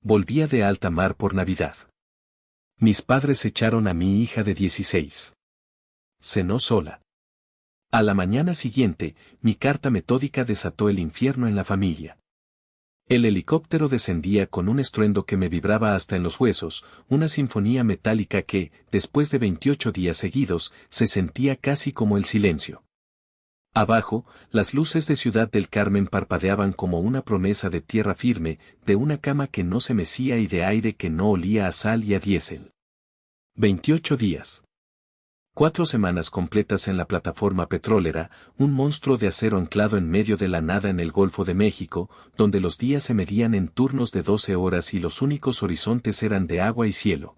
Volvía de alta mar por Navidad. Mis padres echaron a mi hija de 16. Cenó sola. A la mañana siguiente, mi carta metódica desató el infierno en la familia. El helicóptero descendía con un estruendo que me vibraba hasta en los huesos, una sinfonía metálica que, después de 28 días seguidos, se sentía casi como el silencio. Abajo, las luces de Ciudad del Carmen parpadeaban como una promesa de tierra firme, de una cama que no se mecía y de aire que no olía a sal y a diésel. 28 días. 4 semanas completas en la plataforma petrolera, un monstruo de acero anclado en medio de la nada en el Golfo de México, donde los días se medían en turnos de 12 horas y los únicos horizontes eran de agua y cielo.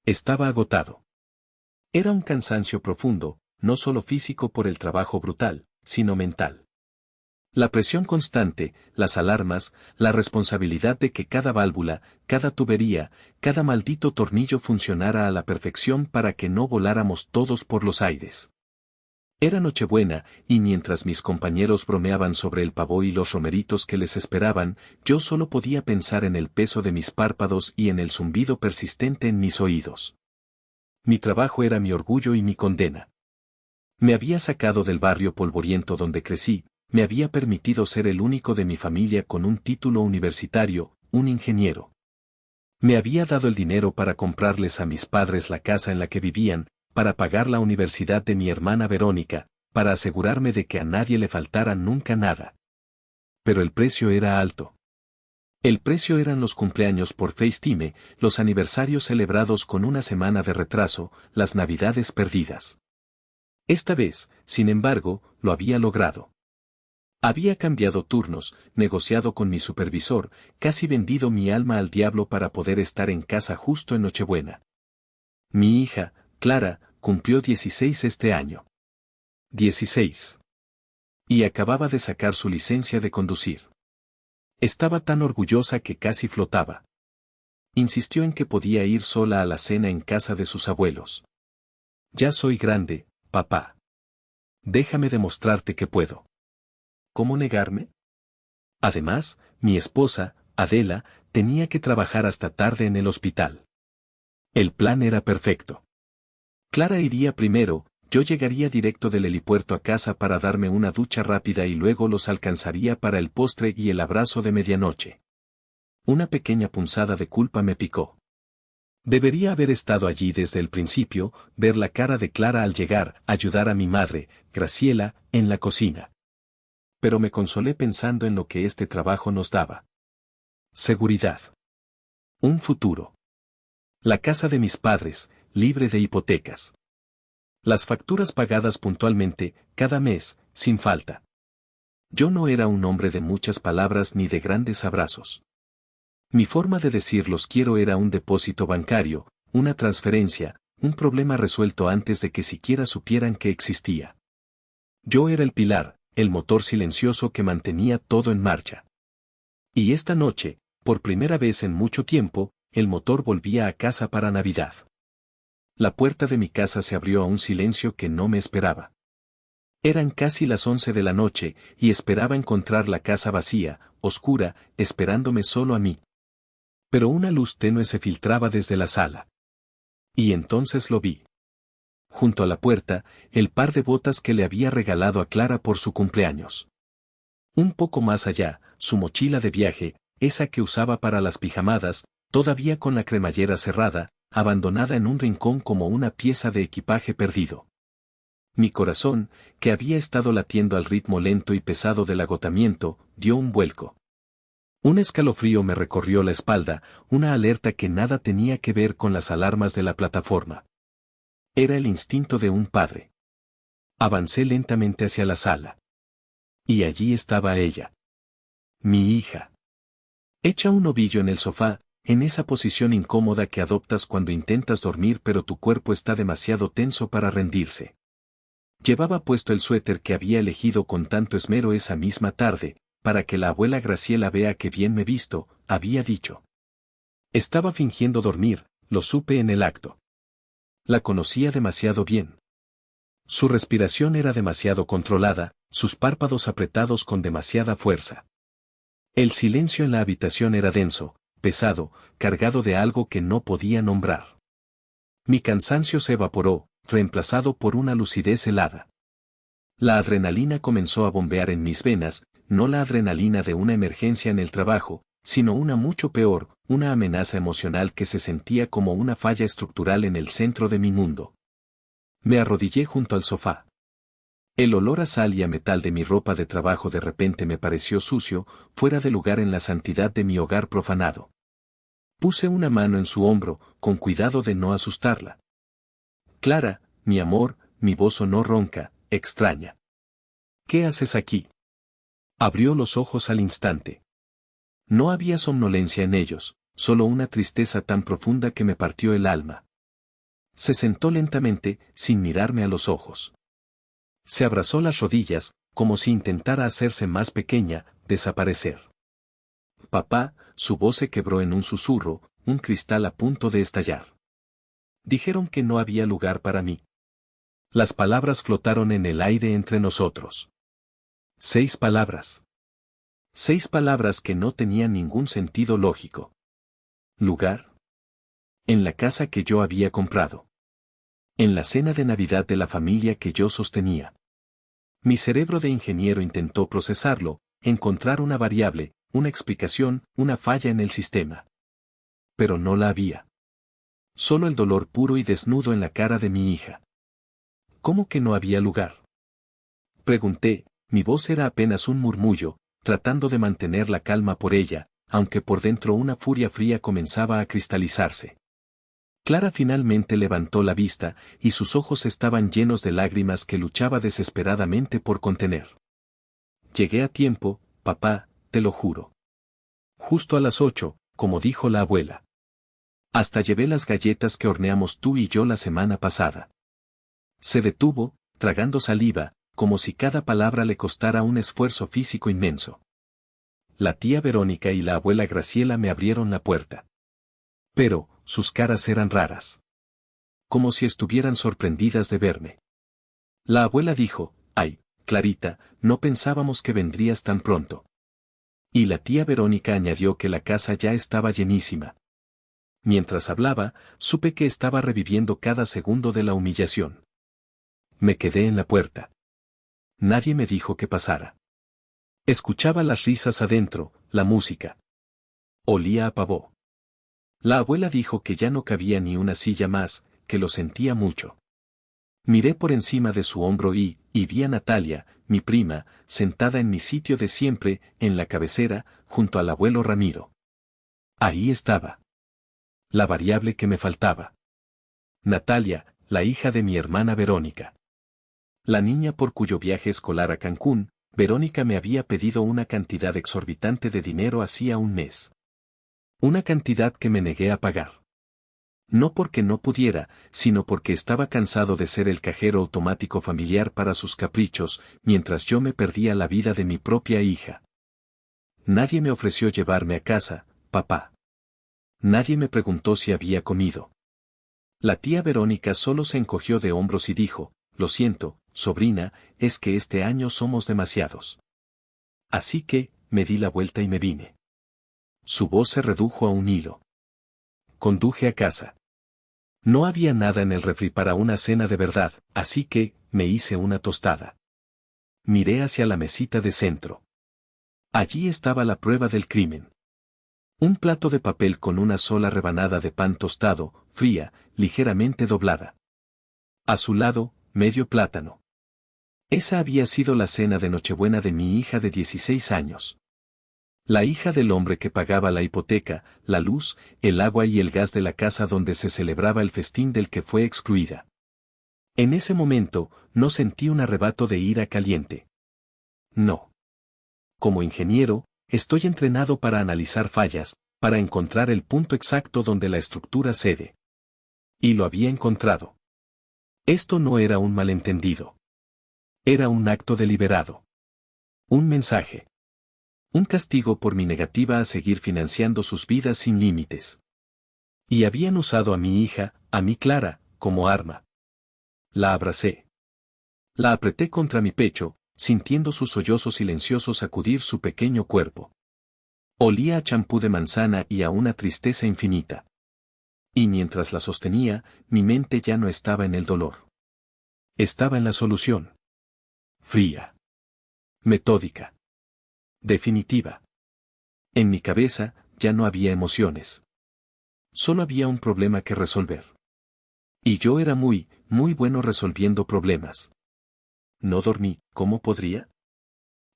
Estaba agotado. Era un cansancio profundo, no solo físico por el trabajo brutal, sino mental. La presión constante, las alarmas, la responsabilidad de que cada válvula, cada tubería, cada maldito tornillo funcionara a la perfección para que no voláramos todos por los aires. Era Nochebuena, y mientras mis compañeros bromeaban sobre el pavó y los romeritos que les esperaban, yo solo podía pensar en el peso de mis párpados y en el zumbido persistente en mis oídos. Mi trabajo era mi orgullo y mi condena. Me había sacado del barrio polvoriento donde crecí, me había permitido ser el único de mi familia con un título universitario, un ingeniero. Me había dado el dinero para comprarles a mis padres la casa en la que vivían, para pagar la universidad de mi hermana Verónica, para asegurarme de que a nadie le faltara nunca nada. Pero el precio era alto. El precio eran los cumpleaños por FaceTime, los aniversarios celebrados con una semana de retraso, las navidades perdidas. Esta vez, sin embargo, lo había logrado. Había cambiado turnos, negociado con mi supervisor, casi vendido mi alma al diablo para poder estar en casa justo en Nochebuena. Mi hija, Clara, cumplió 16 este año. 16. Y acababa de sacar su licencia de conducir. Estaba tan orgullosa que casi flotaba. Insistió en que podía ir sola a la cena en casa de sus abuelos. Ya soy grande, papá. Déjame demostrarte que puedo. ¿Cómo negarme? Además, mi esposa, Adela, tenía que trabajar hasta tarde en el hospital. El plan era perfecto. Clara iría primero, yo llegaría directo del helipuerto a casa para darme una ducha rápida y luego los alcanzaría para el postre y el abrazo de medianoche. Una pequeña punzada de culpa me picó. Debería haber estado allí desde el principio, ver la cara de Clara al llegar, ayudar a mi madre, Graciela, en la cocina. Pero me consolé pensando en lo que este trabajo nos daba. Seguridad. Un futuro. La casa de mis padres, libre de hipotecas. Las facturas pagadas puntualmente, cada mes, sin falta. Yo no era un hombre de muchas palabras ni de grandes abrazos. Mi forma de decir los quiero era un depósito bancario, una transferencia, un problema resuelto antes de que siquiera supieran que existía. Yo era el pilar, el motor silencioso que mantenía todo en marcha. Y esta noche, por primera vez en mucho tiempo, el motor volvía a casa para Navidad. La puerta de mi casa se abrió a un silencio que no me esperaba. Eran casi las 11 de la noche, y esperaba encontrar la casa vacía, oscura, esperándome solo a mí. Pero una luz tenue se filtraba desde la sala. Y entonces lo vi. Junto a la puerta, el par de botas que le había regalado a Clara por su cumpleaños. Un poco más allá, su mochila de viaje, esa que usaba para las pijamadas, todavía con la cremallera cerrada, abandonada en un rincón como una pieza de equipaje perdido. Mi corazón, que había estado latiendo al ritmo lento y pesado del agotamiento, dio un vuelco. Un escalofrío me recorrió la espalda, una alerta que nada tenía que ver con las alarmas de la plataforma. Era el instinto de un padre. Avancé lentamente hacia la sala. Y allí estaba ella. Mi hija. Hecha un ovillo en el sofá, en esa posición incómoda que adoptas cuando intentas dormir pero tu cuerpo está demasiado tenso para rendirse. Llevaba puesto el suéter que había elegido con tanto esmero esa misma tarde, para que la abuela Graciela vea que bien me visto, había dicho. Estaba fingiendo dormir, lo supe en el acto. La conocía demasiado bien. Su respiración era demasiado controlada, sus párpados apretados con demasiada fuerza. El silencio en la habitación era denso, pesado, cargado de algo que no podía nombrar. Mi cansancio se evaporó, reemplazado por una lucidez helada. La adrenalina comenzó a bombear en mis venas, no la adrenalina de una emergencia en el trabajo, sino una mucho peor, una amenaza emocional que se sentía como una falla estructural en el centro de mi mundo. Me arrodillé junto al sofá. El olor a sal y a metal de mi ropa de trabajo de repente me pareció sucio, fuera de lugar en la santidad de mi hogar profanado. Puse una mano en su hombro, con cuidado de no asustarla. Clara, mi amor, mi voz sonó ronca, extraña. ¿Qué haces aquí? Abrió los ojos al instante. No había somnolencia en ellos, solo una tristeza tan profunda que me partió el alma. Se sentó lentamente, sin mirarme a los ojos. Se abrazó las rodillas, como si intentara hacerse más pequeña, desaparecer. Papá, su voz se quebró en un susurro, un cristal a punto de estallar. Dijeron que no había lugar para mí. Las palabras flotaron en el aire entre nosotros. 6 palabras. 6 palabras que no tenían ningún sentido lógico. ¿Lugar? En la casa que yo había comprado. En la cena de Navidad de la familia que yo sostenía. Mi cerebro de ingeniero intentó procesarlo, encontrar una variable, una explicación, una falla en el sistema. Pero no la había. Solo el dolor puro y desnudo en la cara de mi hija. ¿Cómo que no había lugar? Pregunté, mi voz era apenas un murmullo, tratando de mantener la calma por ella, aunque por dentro una furia fría comenzaba a cristalizarse. Clara finalmente levantó la vista, y sus ojos estaban llenos de lágrimas que luchaba desesperadamente por contener. Llegué a tiempo, papá, te lo juro. Justo a las 8, como dijo la abuela. Hasta llevé las galletas que horneamos tú y yo la semana pasada. Se detuvo, tragando saliva, como si cada palabra le costara un esfuerzo físico inmenso. La tía Verónica y la abuela Graciela me abrieron la puerta. Pero, sus caras eran raras. Como si estuvieran sorprendidas de verme. La abuela dijo, ay, Clarita, no pensábamos que vendrías tan pronto. Y la tía Verónica añadió que la casa ya estaba llenísima. Mientras hablaba, supe que estaba reviviendo cada segundo de la humillación. Me quedé en la puerta. Nadie me dijo que pasara. Escuchaba las risas adentro, la música. Olía a pavó. La abuela dijo que ya no cabía ni una silla más, que lo sentía mucho. Miré por encima de su hombro y vi a Natalia, mi prima, sentada en mi sitio de siempre, en la cabecera, junto al abuelo Ramiro. Ahí estaba. La variable que me faltaba. Natalia, la hija de mi hermana Verónica. La niña por cuyo viaje escolar a Cancún, Verónica me había pedido una cantidad exorbitante de dinero hacía un mes. Una cantidad que me negué a pagar. No porque no pudiera, sino porque estaba cansado de ser el cajero automático familiar para sus caprichos, mientras yo me perdía la vida de mi propia hija. Nadie me ofreció llevarme a casa, papá. Nadie me preguntó si había comido. La tía Verónica solo se encogió de hombros y dijo, lo siento, sobrina, es que este año somos demasiados. Así que, me di la vuelta y me vine. Su voz se redujo a un hilo. Conduje a casa. No había nada en el refri para una cena de verdad, así que, me hice una tostada. Miré hacia la mesita de centro. Allí estaba la prueba del crimen. Un plato de papel con una sola rebanada de pan tostado, fría, ligeramente doblada. A su lado, medio plátano. Esa había sido la cena de Nochebuena de mi hija de 16 años. La hija del hombre que pagaba la hipoteca, la luz, el agua y el gas de la casa donde se celebraba el festín del que fue excluida. En ese momento, no sentí un arrebato de ira caliente. No. Como ingeniero, estoy entrenado para analizar fallas, para encontrar el punto exacto donde la estructura cede. Y lo había encontrado. Esto no era un malentendido. Era un acto deliberado. Un mensaje. Un castigo por mi negativa a seguir financiando sus vidas sin límites. Y habían usado a mi hija, a mi Clara, como arma. La abracé. La apreté contra mi pecho, sintiendo sus sollozos silenciosos sacudir su pequeño cuerpo. Olía a champú de manzana y a una tristeza infinita. Y mientras la sostenía, mi mente ya no estaba en el dolor. Estaba en la solución. Fría. Metódica. Definitiva. En mi cabeza, ya no había emociones. Solo había un problema que resolver. Y yo era muy bueno resolviendo problemas. No dormí, ¿cómo podría?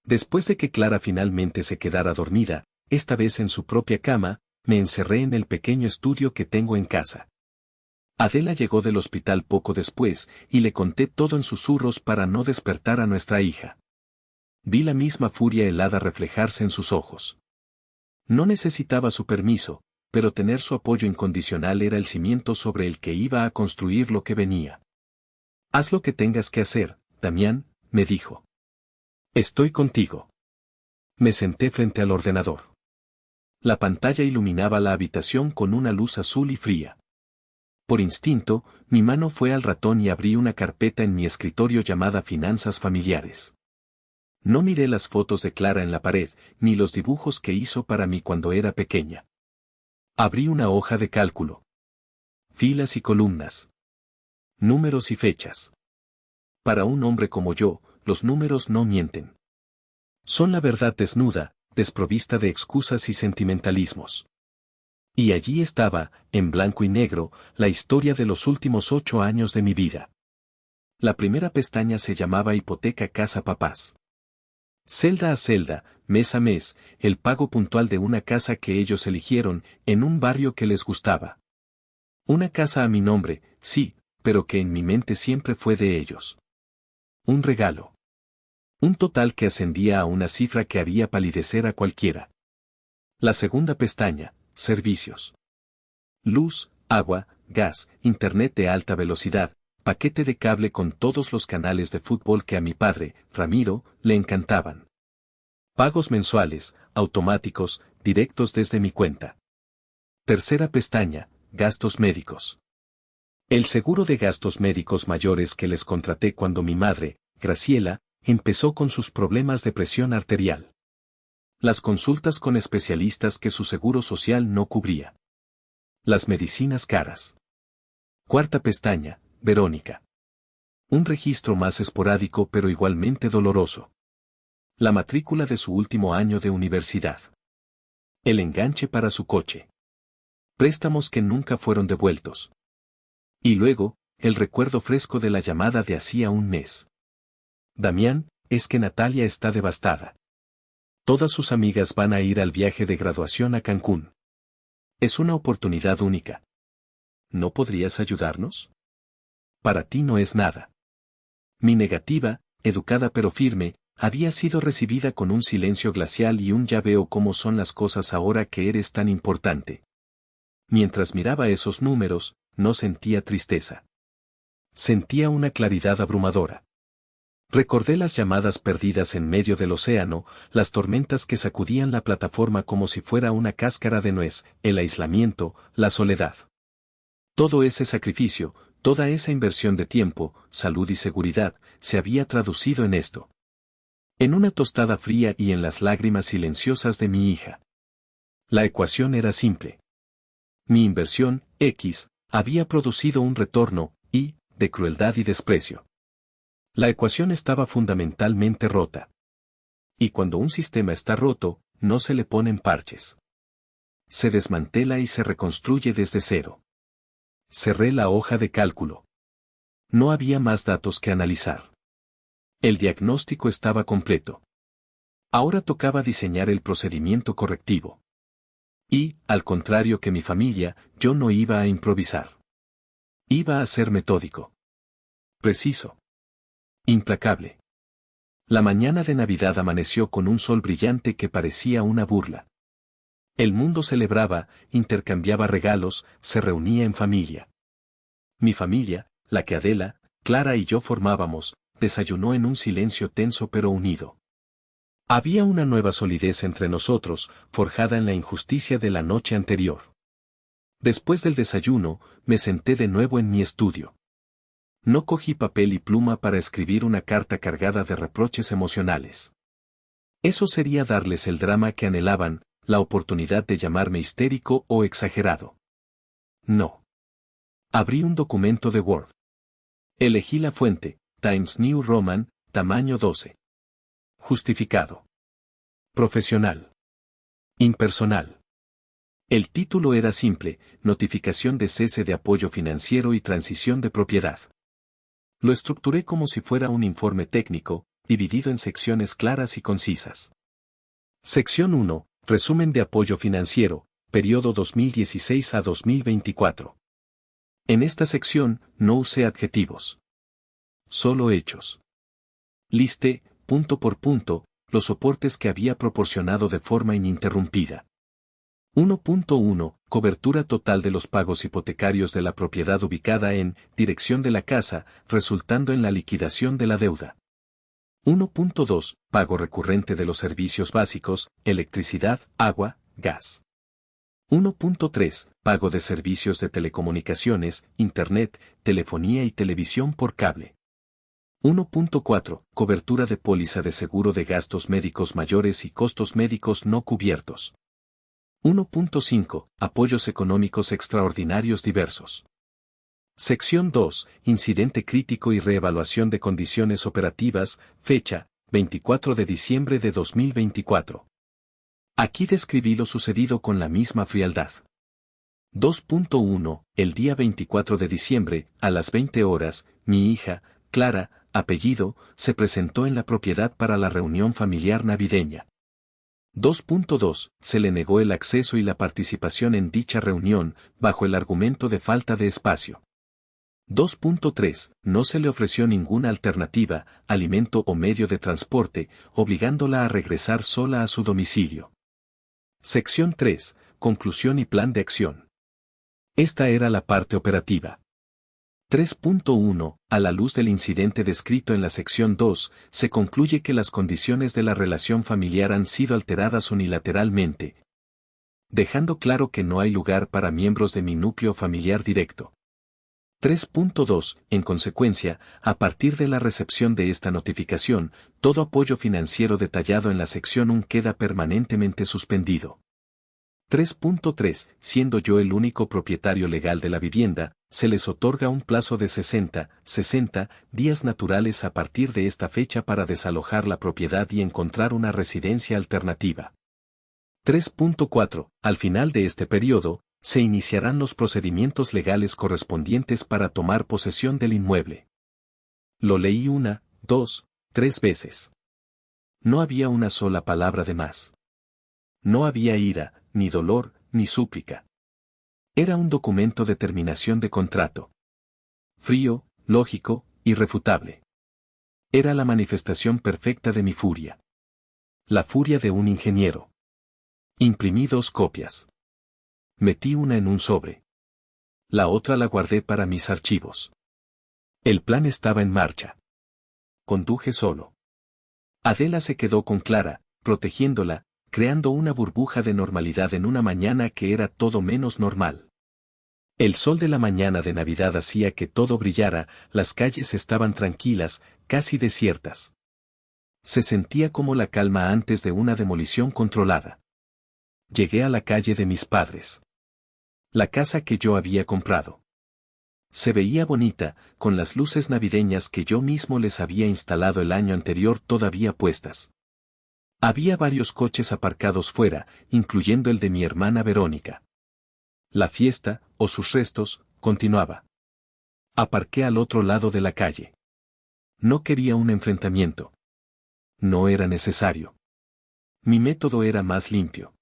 Después de que Clara finalmente se quedara dormida, esta vez en su propia cama, me encerré en el pequeño estudio que tengo en casa. Adela llegó del hospital poco después, y le conté todo en susurros para no despertar a nuestra hija. Vi la misma furia helada reflejarse en sus ojos. No necesitaba su permiso, pero tener su apoyo incondicional era el cimiento sobre el que iba a construir lo que venía. Haz lo que tengas que hacer, Damián, me dijo. Estoy contigo. Me senté frente al ordenador. La pantalla iluminaba la habitación con una luz azul y fría. Por instinto, mi mano fue al ratón y abrí una carpeta en mi escritorio llamada Finanzas Familiares. No miré las fotos de Clara en la pared, ni los dibujos que hizo para mí cuando era pequeña. Abrí una hoja de cálculo. Filas y columnas. Números y fechas. Para un hombre como yo, los números no mienten. Son la verdad desnuda, desprovista de excusas y sentimentalismos. Y allí estaba, en blanco y negro, la historia de los últimos 8 años de mi vida. La primera pestaña se llamaba Hipoteca Casa Papás. Celda a celda, mes a mes, el pago puntual de una casa que ellos eligieron, en un barrio que les gustaba. Una casa a mi nombre, sí, pero que en mi mente siempre fue de ellos. Un regalo. Un total que ascendía a una cifra que haría palidecer a cualquiera. La segunda pestaña, servicios. Luz, agua, gas, internet de alta velocidad, paquete de cable con todos los canales de fútbol que a mi padre, Ramiro, le encantaban. Pagos mensuales, automáticos, directos desde mi cuenta. Tercera pestaña, gastos médicos. El seguro de gastos médicos mayores que les contraté cuando mi madre, Graciela, empezó con sus problemas de presión arterial. Las consultas con especialistas que su seguro social no cubría. Las medicinas caras. Cuarta pestaña, Verónica. Un registro más esporádico pero igualmente doloroso. La matrícula de su último año de universidad. El enganche para su coche. Préstamos que nunca fueron devueltos. Y luego, el recuerdo fresco de la llamada de hacía un mes. Damián, es que Natalia está devastada. Todas sus amigas van a ir al viaje de graduación a Cancún. Es una oportunidad única. ¿No podrías ayudarnos? Para ti no es nada. Mi negativa, educada pero firme, había sido recibida con un silencio glacial y un ya veo cómo son las cosas ahora que eres tan importante. Mientras miraba esos números, no sentía tristeza. Sentía una claridad abrumadora. Recordé las llamadas perdidas en medio del océano, las tormentas que sacudían la plataforma como si fuera una cáscara de nuez, el aislamiento, la soledad. Todo ese sacrificio, toda esa inversión de tiempo, salud y seguridad, se había traducido en esto. En una tostada fría y en las lágrimas silenciosas de mi hija. La ecuación era simple. Mi inversión, X, había producido un retorno, Y, de crueldad y desprecio. La ecuación estaba fundamentalmente rota. Y cuando un sistema está roto, no se le ponen parches. Se desmantela y se reconstruye desde cero. Cerré la hoja de cálculo. No había más datos que analizar. El diagnóstico estaba completo. Ahora tocaba diseñar el procedimiento correctivo. Y, al contrario que mi familia, yo no iba a improvisar. Iba a ser metódico. Preciso. Implacable. La mañana de Navidad amaneció con un sol brillante que parecía una burla. El mundo celebraba, intercambiaba regalos, se reunía en familia. Mi familia, la que Adela, Clara y yo formábamos, desayunó en un silencio tenso pero unido. Había una nueva solidez entre nosotros, forjada en la injusticia de la noche anterior. Después del desayuno, me senté de nuevo en mi estudio. No cogí papel y pluma para escribir una carta cargada de reproches emocionales. Eso sería darles el drama que anhelaban, la oportunidad de llamarme histérico o exagerado. No. Abrí un documento de Word. Elegí la fuente, Times New Roman, tamaño 12. Justificado. Profesional. Impersonal. El título era simple: notificación de cese de apoyo financiero y transición de propiedad. Lo estructuré como si fuera un informe técnico, dividido en secciones claras y concisas. Sección 1, resumen de apoyo financiero, periodo 2016 a 2024. En esta sección, no usé adjetivos. Solo hechos. Listé, punto por punto, los soportes que había proporcionado de forma ininterrumpida. 1.1. Cobertura total de los pagos hipotecarios de la propiedad ubicada en dirección de la casa, resultando en la liquidación de la deuda. 1.2. Pago recurrente de los servicios básicos, electricidad, agua, gas. 1.3. Pago de servicios de telecomunicaciones, internet, telefonía y televisión por cable. 1.4. Cobertura de póliza de seguro de gastos médicos mayores y costos médicos no cubiertos. 1.5. Apoyos económicos extraordinarios diversos. Sección 2. Incidente crítico y reevaluación de condiciones operativas, fecha, 24 de diciembre de 2024. Aquí describí lo sucedido con la misma frialdad. 2.1. El día 24 de diciembre, a las 20 horas, mi hija, Clara, apellido, se presentó en la propiedad para la reunión familiar navideña. 2.2. Se le negó el acceso y la participación en dicha reunión, bajo el argumento de falta de espacio. 2.3. No se le ofreció ninguna alternativa, alimento o medio de transporte, obligándola a regresar sola a su domicilio. Sección 3. Conclusión y plan de acción. Esta era la parte operativa. 3.1. A la luz del incidente descrito en la sección 2, se concluye que las condiciones de la relación familiar han sido alteradas unilateralmente, dejando claro que no hay lugar para miembros de mi núcleo familiar directo. 3.2. En consecuencia, a partir de la recepción de esta notificación, todo apoyo financiero detallado en la sección 1 queda permanentemente suspendido. 3.3. Siendo yo el único propietario legal de la vivienda, se les otorga un plazo de 60 días naturales a partir de esta fecha para desalojar la propiedad y encontrar una residencia alternativa. 3.4. Al final de este periodo, se iniciarán los procedimientos legales correspondientes para tomar posesión del inmueble. Lo leí 1, 2, 3 veces. No había una sola palabra de más. No había ira, ni dolor, ni súplica. Era un documento de terminación de contrato. Frío, lógico, irrefutable. Era la manifestación perfecta de mi furia. La furia de un ingeniero. Imprimí 2 copias. Metí una en un sobre. La otra la guardé para mis archivos. El plan estaba en marcha. Conduje solo. Adela se quedó con Clara, protegiéndola, creando una burbuja de normalidad en una mañana que era todo menos normal. El sol de la mañana de Navidad hacía que todo brillara, las calles estaban tranquilas, casi desiertas. Se sentía como la calma antes de una demolición controlada. Llegué a la calle de mis padres. La casa que yo había comprado. Se veía bonita, con las luces navideñas que yo mismo les había instalado el año anterior todavía puestas. Había varios coches aparcados fuera, incluyendo el de mi hermana Verónica. La fiesta, o sus restos, continuaba. Aparqué al otro lado de la calle. No quería un enfrentamiento. No era necesario. Mi método era más limpio.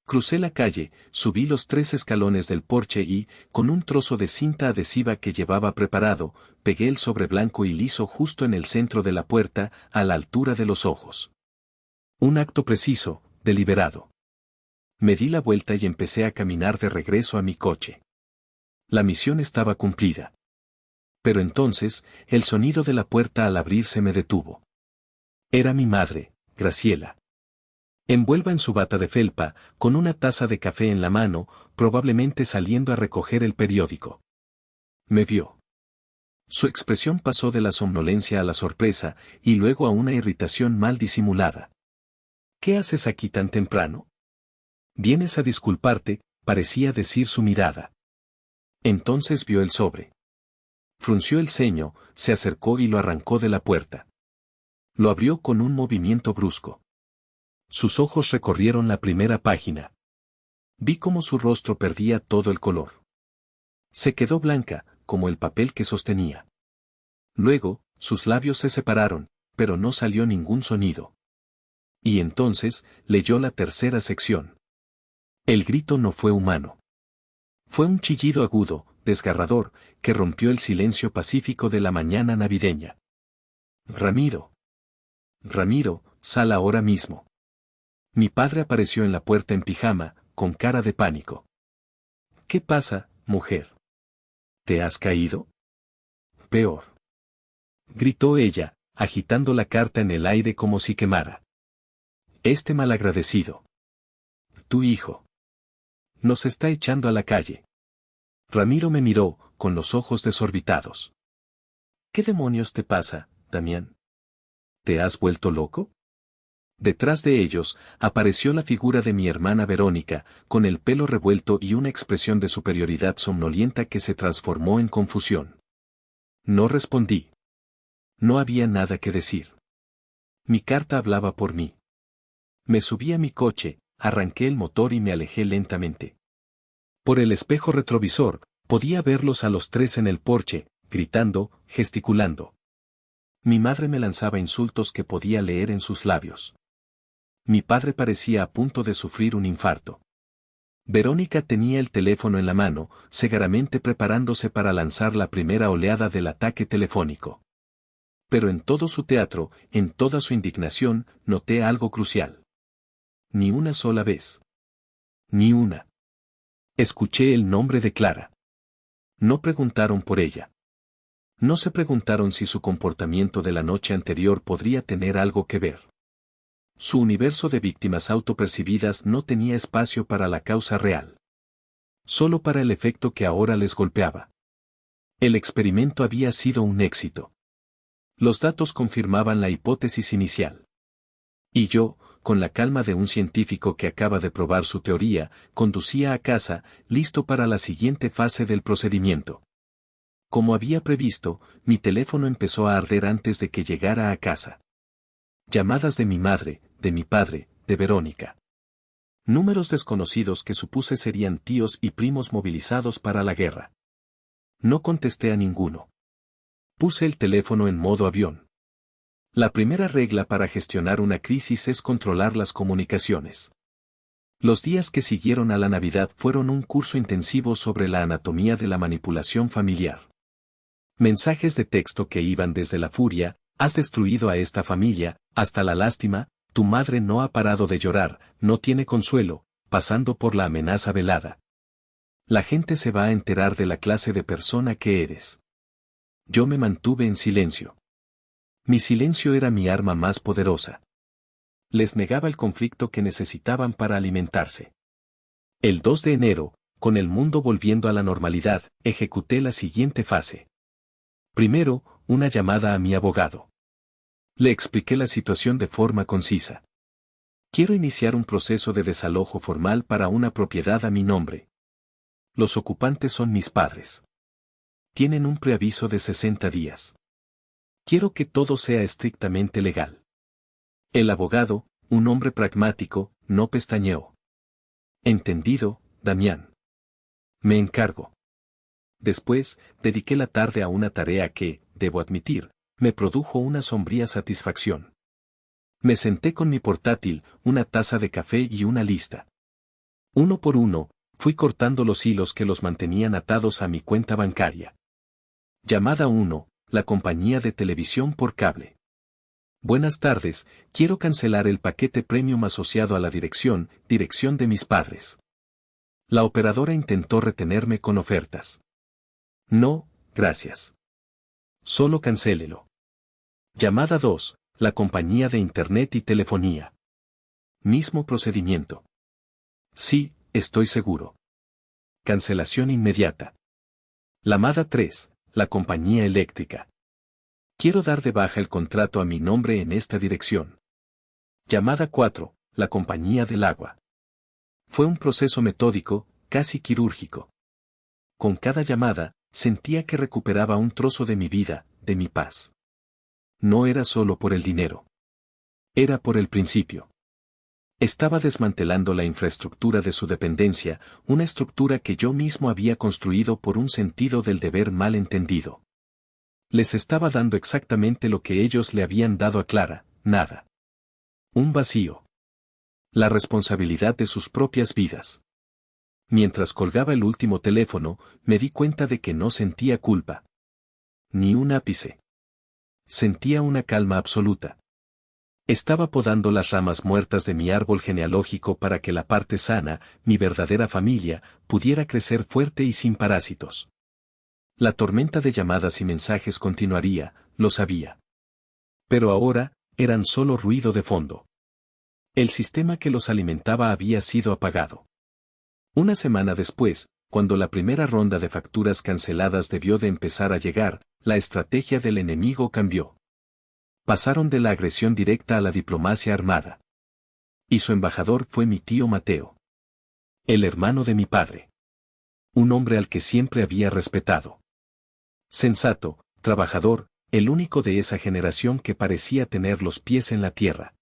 Crucé la calle, subí los 3 escalones del porche y, con un trozo de cinta adhesiva que llevaba preparado, pegué el sobre blanco y liso justo en el centro de la puerta, a la altura de los ojos. Un acto preciso, deliberado. Me di la vuelta y empecé a caminar de regreso a mi coche. La misión estaba cumplida. Pero entonces, el sonido de la puerta al abrirse me detuvo. Era mi madre, Graciela. Envuelva en su bata de felpa, con una taza de café en la mano, probablemente saliendo a recoger el periódico. Me vio. Su expresión pasó de la somnolencia a la sorpresa, y luego a una irritación mal disimulada. ¿Qué haces aquí tan temprano? Vienes a disculparte, parecía decir su mirada. Entonces vio el sobre. Frunció el ceño, se acercó y lo arrancó de la puerta. Lo abrió con un movimiento brusco. Sus ojos recorrieron la primera página. Vi cómo su rostro perdía todo el color. Se quedó blanca, como el papel que sostenía. Luego, sus labios se separaron, pero no salió ningún sonido. Y entonces, leyó la tercera sección. El grito no fue humano. Fue un chillido agudo, desgarrador, que rompió el silencio pacífico de la mañana navideña. Ramiro. Ramiro, sal ahora mismo. Mi padre apareció en la puerta en pijama, con cara de pánico. ¿Qué pasa, mujer? ¿Te has caído? Peor. Gritó ella, agitando la carta en el aire como si quemara. Este malagradecido. Tu hijo. Nos está echando a la calle. Ramiro me miró, con los ojos desorbitados. ¿Qué demonios te pasa, Damián? ¿Te has vuelto loco? Detrás de ellos, apareció la figura de mi hermana Verónica, con el pelo revuelto y una expresión de superioridad somnolienta que se transformó en confusión. No respondí. No había nada que decir. Mi carta hablaba por mí. Me subí a mi coche, arranqué el motor y me alejé lentamente. Por el espejo retrovisor, podía verlos a los tres en el porche, gritando, gesticulando. Mi madre me lanzaba insultos que podía leer en sus labios. Mi padre parecía a punto de sufrir un infarto. Verónica tenía el teléfono en la mano, segaramente preparándose para lanzar la primera oleada del ataque telefónico. Pero en todo su teatro, en toda su indignación, noté algo crucial. Ni una sola vez. Ni una. Escuché el nombre de Clara. No preguntaron por ella. No se preguntaron si su comportamiento de la noche anterior podría tener algo que ver. Su universo de víctimas autopercibidas no tenía espacio para la causa real. Solo para el efecto que ahora les golpeaba. El experimento había sido un éxito. Los datos confirmaban la hipótesis inicial. Y yo, con la calma de un científico que acaba de probar su teoría, conducía a casa, listo para la siguiente fase del procedimiento. Como había previsto, mi teléfono empezó a arder antes de que llegara a casa. Llamadas de mi madre, de mi padre, de Verónica. Números desconocidos que supuse serían tíos y primos movilizados para la guerra. No contesté a ninguno. Puse el teléfono en modo avión. La primera regla para gestionar una crisis es controlar las comunicaciones. Los días que siguieron a la Navidad fueron un curso intensivo sobre la anatomía de la manipulación familiar. Mensajes de texto que iban desde la furia, has destruido a esta familia, hasta la lástima, tu madre no ha parado de llorar, no tiene consuelo, pasando por la amenaza velada. La gente se va a enterar de la clase de persona que eres. Yo me mantuve en silencio. Mi silencio era mi arma más poderosa. Les negaba el conflicto que necesitaban para alimentarse. El 2 de enero, con el mundo volviendo a la normalidad, ejecuté la siguiente fase. Primero, una llamada a mi abogado. Le expliqué la situación de forma concisa. Quiero iniciar un proceso de desalojo formal para una propiedad a mi nombre. Los ocupantes son mis padres. Tienen un preaviso de 60 días. Quiero que todo sea estrictamente legal. El abogado, un hombre pragmático, no pestañeó. Entendido, Damián. Me encargo. Después, dediqué la tarde a una tarea que, debo admitir, me produjo una sombría satisfacción. Me senté con mi portátil, una taza de café y una lista. Uno por uno, fui cortando los hilos que los mantenían atados a mi cuenta bancaria. Llamada 1, la compañía de televisión por cable. Buenas tardes, quiero cancelar el paquete premium asociado a la dirección de mis padres. La operadora intentó retenerme con ofertas. No, gracias. Solo cancélelo. Llamada 2, la compañía de internet y telefonía. Mismo procedimiento. Sí, estoy seguro. Cancelación inmediata. Llamada 3, la compañía eléctrica. Quiero dar de baja el contrato a mi nombre en esta dirección. Llamada 4, la compañía del agua. Fue un proceso metódico, casi quirúrgico. Con cada llamada, sentía que recuperaba un trozo de mi vida, de mi paz. No era solo por el dinero. Era por el principio. Estaba desmantelando la infraestructura de su dependencia, una estructura que yo mismo había construido por un sentido del deber mal entendido. Les estaba dando exactamente lo que ellos le habían dado a Clara, nada. Un vacío. La responsabilidad de sus propias vidas. Mientras colgaba el último teléfono, me di cuenta de que no sentía culpa. Ni un ápice. Sentía una calma absoluta. Estaba podando las ramas muertas de mi árbol genealógico para que la parte sana, mi verdadera familia, pudiera crecer fuerte y sin parásitos. La tormenta de llamadas y mensajes continuaría, lo sabía. Pero ahora, eran solo ruido de fondo. El sistema que los alimentaba había sido apagado. Una semana después, cuando la primera ronda de facturas canceladas debió de empezar a llegar, la estrategia del enemigo cambió. Pasaron de la agresión directa a la diplomacia armada. Y su embajador fue mi tío Mateo. El hermano de mi padre. Un hombre al que siempre había respetado. Sensato, trabajador, el único de esa generación que parecía tener los pies en la tierra.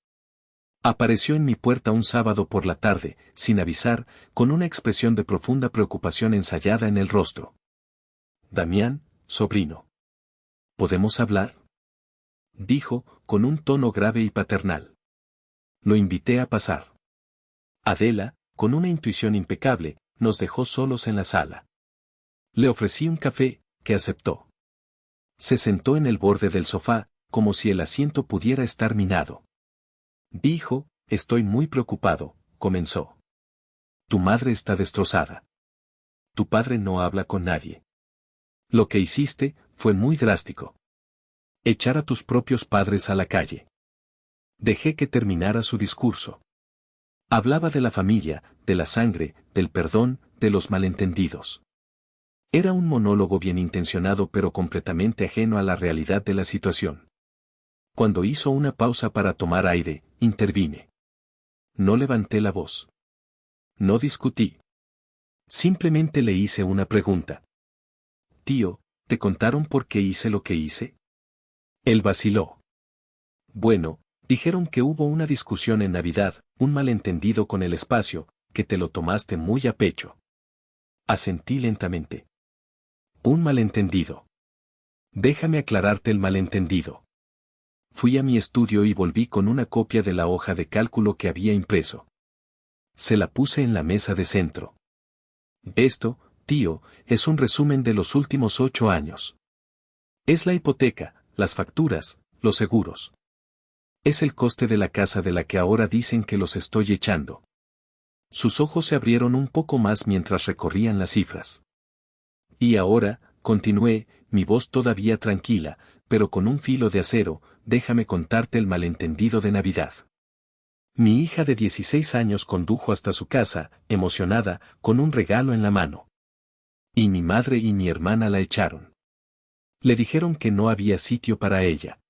Apareció en mi puerta un sábado por la tarde, sin avisar, con una expresión de profunda preocupación ensayada en el rostro. Damián, sobrino. ¿Podemos hablar? Dijo, con un tono grave y paternal. Lo invité a pasar. Adela, con una intuición impecable, nos dejó solos en la sala. Le ofrecí un café, que aceptó. Se sentó en el borde del sofá, como si el asiento pudiera estar minado. Dijo, estoy muy preocupado, comenzó. Tu madre está destrozada. Tu padre no habla con nadie. Lo que hiciste, fue muy drástico. Echar a tus propios padres a la calle. Dejé que terminara su discurso. Hablaba de la familia, de la sangre, del perdón, de los malentendidos. Era un monólogo bien intencionado pero completamente ajeno a la realidad de la situación. Cuando hizo una pausa para tomar aire, intervine. No levanté la voz. No discutí. Simplemente le hice una pregunta. Tío, ¿te contaron por qué hice lo que hice? Él vaciló. Bueno, dijeron que hubo una discusión en Navidad, un malentendido con el espacio, que te lo tomaste muy a pecho. Asentí lentamente. Un malentendido. Déjame aclararte el malentendido. Fui a mi estudio y volví con una copia de la hoja de cálculo que había impreso. Se la puse en la mesa de centro. Esto, tío, es un resumen de los últimos 8 años. Es la hipoteca, las facturas, los seguros. Es el coste de la casa de la que ahora dicen que los estoy echando. Sus ojos se abrieron un poco más mientras recorrían las cifras. Y ahora, continué, mi voz todavía tranquila, pero con un filo de acero, déjame contarte el malentendido de Navidad. Mi hija de 16 años condujo hasta su casa, emocionada, con un regalo en la mano. Y mi madre y mi hermana la echaron. Le dijeron que no había sitio para ella.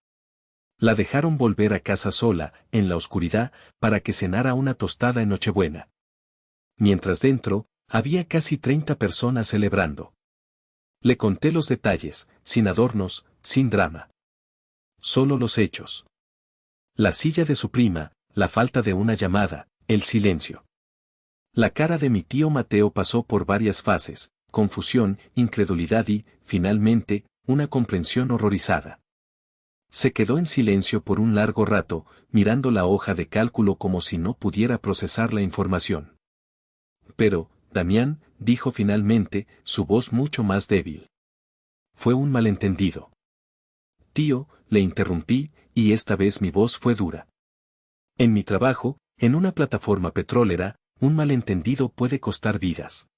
La dejaron volver a casa sola, en la oscuridad, para que cenara una tostada en Nochebuena. Mientras dentro, había casi 30 personas celebrando. Le conté los detalles, sin adornos, sin drama. Solo los hechos. La silla de su prima, la falta de una llamada, el silencio. La cara de mi tío Mateo pasó por varias fases, confusión, incredulidad y, finalmente, una comprensión horrorizada. Se quedó en silencio por un largo rato, mirando la hoja de cálculo como si no pudiera procesar la información. Pero, Damián, dijo finalmente, su voz mucho más débil. Fue un malentendido. Tío, le interrumpí, y esta vez mi voz fue dura. En mi trabajo, en una plataforma petrolera, un malentendido puede costar vidas.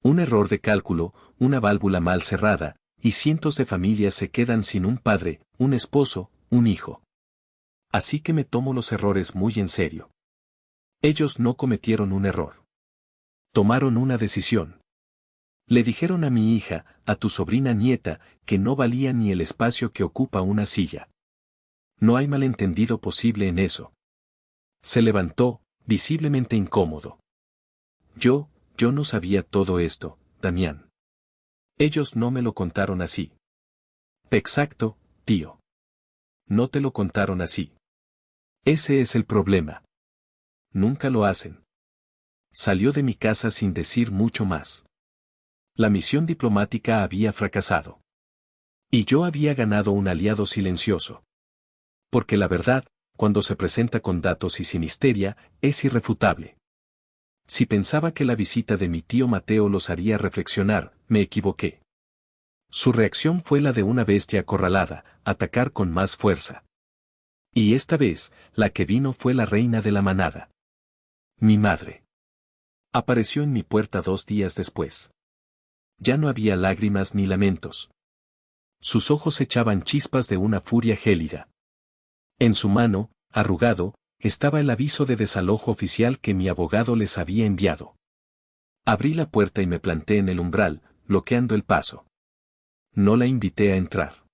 Un error de cálculo, una válvula mal cerrada, y cientos de familias se quedan sin un padre, un esposo, un hijo. Así que me tomo los errores muy en serio. Ellos no cometieron un error. Tomaron una decisión. Le dijeron a mi hija, a tu sobrina nieta, que no valía ni el espacio que ocupa una silla. No hay malentendido posible en eso. Se levantó, visiblemente incómodo. Yo no sabía todo esto, Damián. Ellos no me lo contaron así. Exacto, tío. No te lo contaron así. Ese es el problema. Nunca lo hacen. Salió de mi casa sin decir mucho más. La misión diplomática había fracasado. Y yo había ganado un aliado silencioso. Porque la verdad, cuando se presenta con datos y sin histeria, es irrefutable. Si pensaba que la visita de mi tío Mateo los haría reflexionar, me equivoqué. Su reacción fue la de una bestia acorralada, atacar con más fuerza. Y esta vez, la que vino fue la reina de la manada. Mi madre. Apareció en mi puerta 2 días después. Ya no había lágrimas ni lamentos. Sus ojos echaban chispas de una furia gélida. En su mano, arrugado, estaba el aviso de desalojo oficial que mi abogado les había enviado. Abrí la puerta y me planté en el umbral, bloqueando el paso. No la invité a entrar.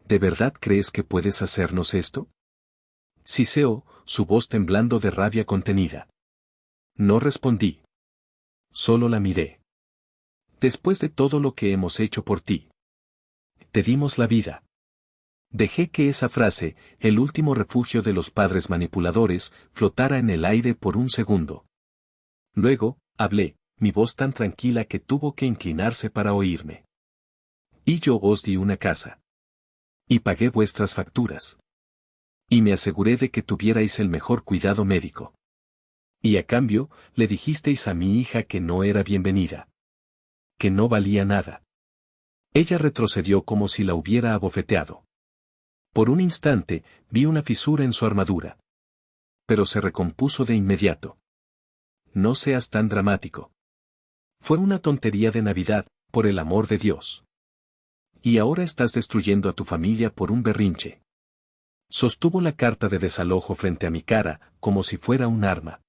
¿De verdad crees que puedes hacernos esto? Siseó, su voz temblando de rabia contenida. No respondí. Solo la miré. Después de todo lo que hemos hecho por ti. Te dimos la vida. Dejé que esa frase, el último refugio de los padres manipuladores, flotara en el aire por un segundo. Luego, hablé, mi voz tan tranquila que tuvo que inclinarse para oírme. Y yo os di una casa. Y pagué vuestras facturas. Y me aseguré de que tuvierais el mejor cuidado médico. Y a cambio, le dijisteis a mi hija que no era bienvenida. Que no valía nada. Ella retrocedió como si la hubiera abofeteado. Por un instante, vi una fisura en su armadura. Pero se recompuso de inmediato. No seas tan dramático. Fue una tontería de Navidad, por el amor de Dios. Y ahora estás destruyendo a tu familia por un berrinche. Sostuvo la carta de desalojo frente a mi cara, como si fuera un arma.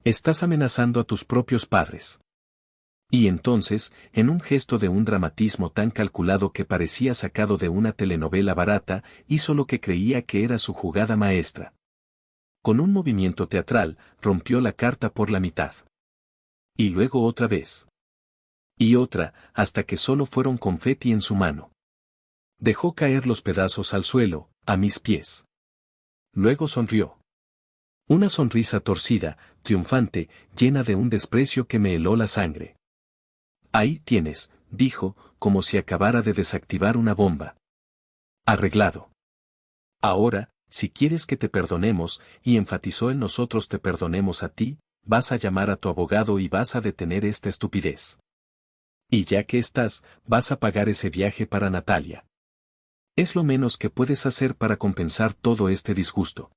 Estás amenazando a tus propios padres. Y entonces, en un gesto de un dramatismo tan calculado que parecía sacado de una telenovela barata, hizo lo que creía que era su jugada maestra. Con un movimiento teatral, rompió la carta por la mitad. Y luego otra vez. Y otra, hasta que solo fueron confeti en su mano. Dejó caer los pedazos al suelo, a mis pies. Luego sonrió. Una sonrisa torcida, triunfante, llena de un desprecio que me heló la sangre. Ahí tienes, dijo, como si acabara de desactivar una bomba. Arreglado. Ahora, si quieres que te perdonemos, y enfatizó en nosotros te perdonemos a ti, vas a llamar a tu abogado y vas a detener esta estupidez. Y ya que estás, vas a pagar ese viaje para Natalia. Es lo menos que puedes hacer para compensar todo este disgusto.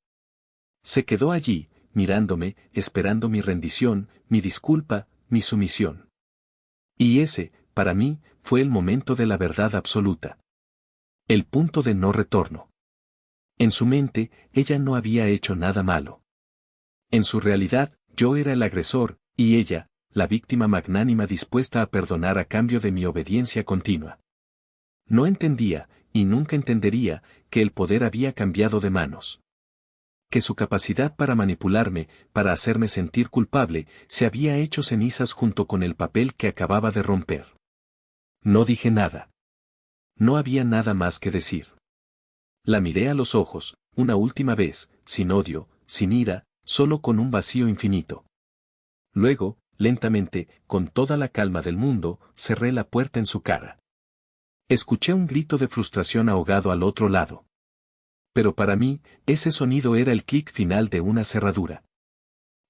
Se quedó allí, mirándome, esperando mi rendición, mi disculpa, mi sumisión. Y ese, para mí, fue el momento de la verdad absoluta. El punto de no retorno. En su mente, ella no había hecho nada malo. En su realidad, yo era el agresor, y ella, la víctima magnánima dispuesta a perdonar a cambio de mi obediencia continua. No entendía, y nunca entendería, que el poder había cambiado de manos. Que su capacidad para manipularme, para hacerme sentir culpable, se había hecho cenizas junto con el papel que acababa de romper. No dije nada. No había nada más que decir. La miré a los ojos, una última vez, sin odio, sin ira, solo con un vacío infinito. Luego, lentamente, con toda la calma del mundo, cerré la puerta en su cara. Escuché un grito de frustración ahogado al otro lado. Pero para mí, ese sonido era el clic final de una cerradura.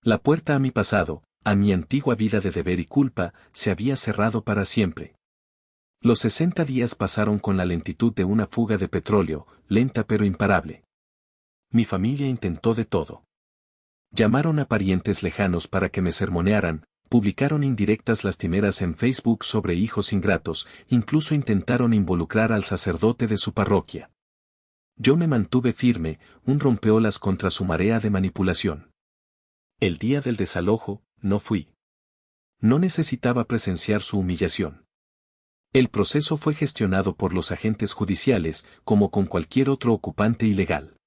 La puerta a mi pasado, a mi antigua vida de deber y culpa, se había cerrado para siempre. Los 60 días pasaron con la lentitud de una fuga de petróleo, lenta pero imparable. Mi familia intentó de todo. Llamaron a parientes lejanos para que me sermonearan, publicaron indirectas lastimeras en Facebook sobre hijos ingratos, incluso intentaron involucrar al sacerdote de su parroquia. Yo me mantuve firme, un rompeolas contra su marea de manipulación. El día del desalojo, no fui. No necesitaba presenciar su humillación. El proceso fue gestionado por los agentes judiciales, como con cualquier otro ocupante ilegal.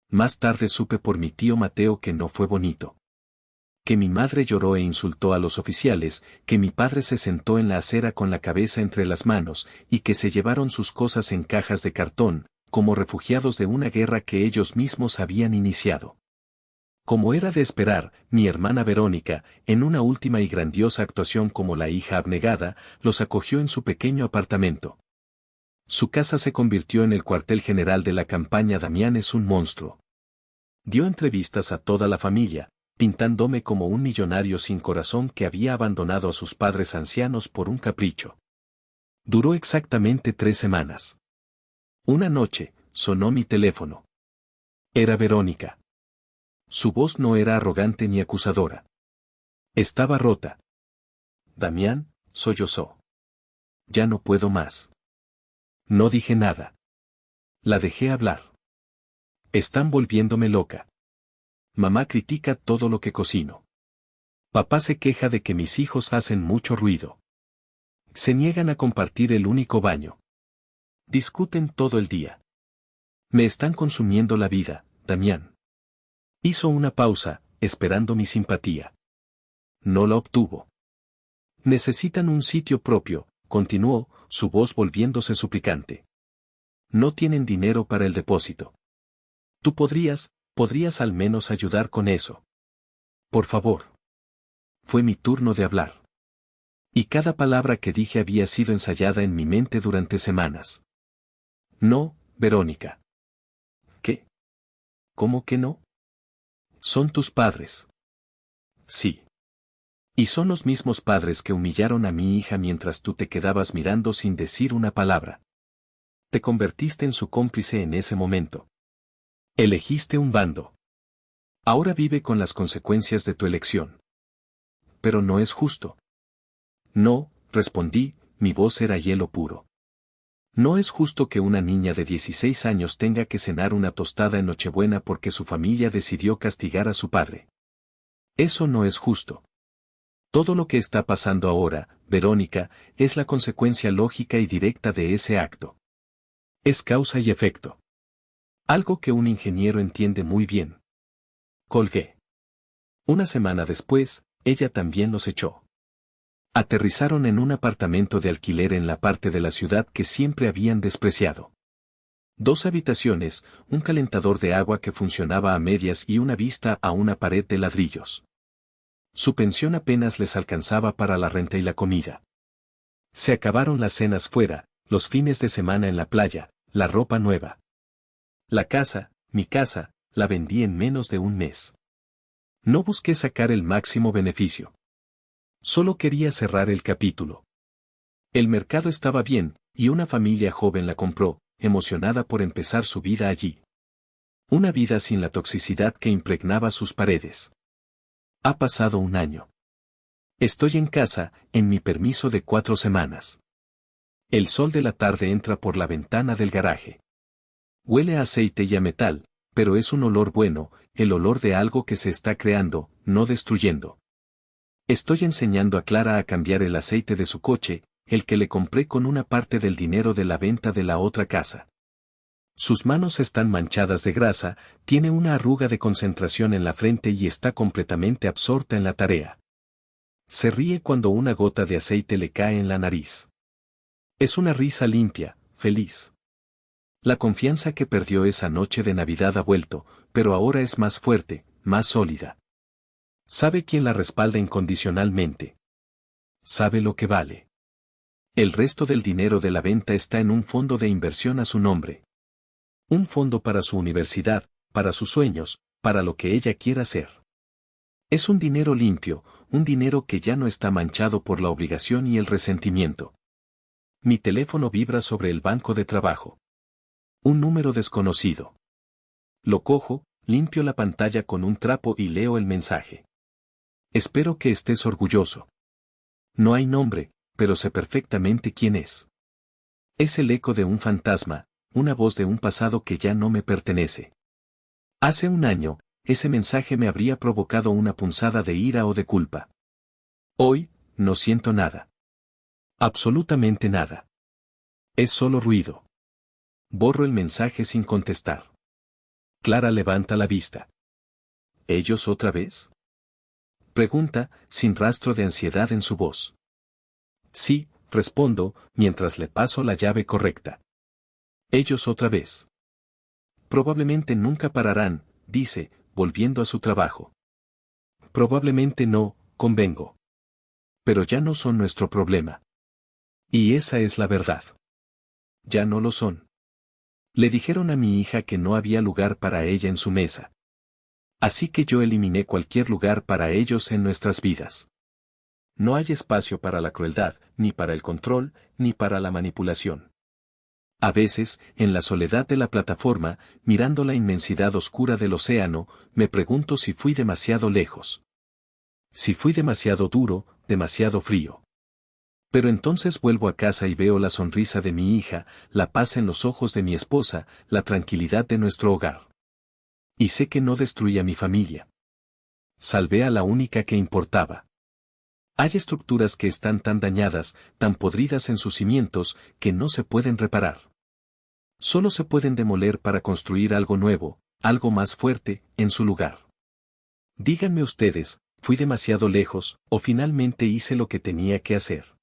Más tarde supe por mi tío Mateo que no fue bonito. que mi madre lloró e insultó a los oficiales, que mi padre se sentó en la acera con la cabeza entre las manos, y que se llevaron sus cosas en cajas de cartón, como refugiados de una guerra que ellos mismos habían iniciado. Como era de esperar, mi hermana Verónica, en una última y grandiosa actuación como la hija abnegada, los acogió en su pequeño apartamento. Su casa se convirtió en el cuartel general de la campaña Damián es un monstruo. Dio entrevistas a toda la familia, pintándome como un millonario sin corazón que había abandonado a sus padres ancianos por un capricho. Duró exactamente 3 semanas. Una noche, sonó mi teléfono. Era Verónica. Su voz no era arrogante ni acusadora. Estaba rota. Damián, sollozó. Ya no puedo más. No dije nada. La dejé hablar. Están volviéndome loca. Mamá critica todo lo que cocino. Papá se queja de que mis hijos hacen mucho ruido. Se niegan a compartir el único baño. Discuten todo el día. Me están consumiendo la vida, Damián. Hizo una pausa, esperando mi simpatía. No la obtuvo. Necesitan un sitio propio, continuó, su voz volviéndose suplicante. No tienen dinero para el depósito. Tú podrías al menos ayudar con eso. Por favor. Fue mi turno de hablar. Y cada palabra que dije había sido ensayada en mi mente durante semanas. No, Verónica. ¿Qué? ¿Cómo que no? Son tus padres. Sí. Y son los mismos padres que humillaron a mi hija mientras tú te quedabas mirando sin decir una palabra. Te convertiste en su cómplice en ese momento. Elegiste un bando. Ahora vive con las consecuencias de tu elección. Pero no es justo. No, respondí, mi voz era hielo puro. No es justo que una niña de 16 años tenga que cenar una tostada en Nochebuena porque su familia decidió castigar a su padre. Eso no es justo. Todo lo que está pasando ahora, Verónica, es la consecuencia lógica y directa de ese acto. Es causa y efecto. Algo que un ingeniero entiende muy bien. Colgué. Una semana después, ella también los echó. Aterrizaron en un apartamento de alquiler en la parte de la ciudad que siempre habían despreciado. 2 habitaciones, un calentador de agua que funcionaba a medias y una vista a una pared de ladrillos. Su pensión apenas les alcanzaba para la renta y la comida. Se acabaron las cenas fuera, los fines de semana en la playa, la ropa nueva. La casa, mi casa, la vendí en menos de un mes. No busqué sacar el máximo beneficio. Solo quería cerrar el capítulo. El mercado estaba bien, y una familia joven la compró, emocionada por empezar su vida allí. Una vida sin la toxicidad que impregnaba sus paredes. Ha pasado un año. Estoy en casa, en mi permiso de 4 semanas. El sol de la tarde entra por la ventana del garaje. Huele a aceite y a metal, pero es un olor bueno, el olor de algo que se está creando, no destruyendo. Estoy enseñando a Clara a cambiar el aceite de su coche, el que le compré con una parte del dinero de la venta de la otra casa. Sus manos están manchadas de grasa, tiene una arruga de concentración en la frente y está completamente absorta en la tarea. Se ríe cuando una gota de aceite le cae en la nariz. Es una risa limpia, feliz. La confianza que perdió esa noche de Navidad ha vuelto, pero ahora es más fuerte, más sólida. Sabe quién la respalda incondicionalmente. Sabe lo que vale. El resto del dinero de la venta está en un fondo de inversión a su nombre. Un fondo para su universidad, para sus sueños, para lo que ella quiera hacer. Es un dinero limpio, un dinero que ya no está manchado por la obligación y el resentimiento. Mi teléfono vibra sobre el banco de trabajo. Un número desconocido. Lo cojo, limpio la pantalla con un trapo y leo el mensaje. Espero que estés orgulloso. No hay nombre, pero sé perfectamente quién es. Es el eco de un fantasma, una voz de un pasado que ya no me pertenece. Hace un año, ese mensaje me habría provocado una punzada de ira o de culpa. Hoy, no siento nada. Absolutamente nada. Es solo ruido. Borro el mensaje sin contestar. Clara levanta la vista. ¿Ellos otra vez? Pregunta, sin rastro de ansiedad en su voz. Sí, respondo, mientras le paso la llave correcta. Ellos otra vez. Probablemente nunca pararán, dice, volviendo a su trabajo. Probablemente no, convengo. Pero ya no son nuestro problema. Y esa es la verdad. Ya no lo son. Le dijeron a mi hija que no había lugar para ella en su mesa. Así que yo eliminé cualquier lugar para ellos en nuestras vidas. No hay espacio para la crueldad, ni para el control, ni para la manipulación. A veces, en la soledad de la plataforma, mirando la inmensidad oscura del océano, me pregunto si fui demasiado lejos. Si fui demasiado duro, demasiado frío. Pero entonces vuelvo a casa y veo la sonrisa de mi hija, la paz en los ojos de mi esposa, la tranquilidad de nuestro hogar. Y sé que no destruí a mi familia. Salvé a la única que importaba. Hay estructuras que están tan dañadas, tan podridas en sus cimientos, que no se pueden reparar. Solo se pueden demoler para construir algo nuevo, algo más fuerte, en su lugar. Díganme ustedes, ¿fui demasiado lejos, o finalmente hice lo que tenía que hacer?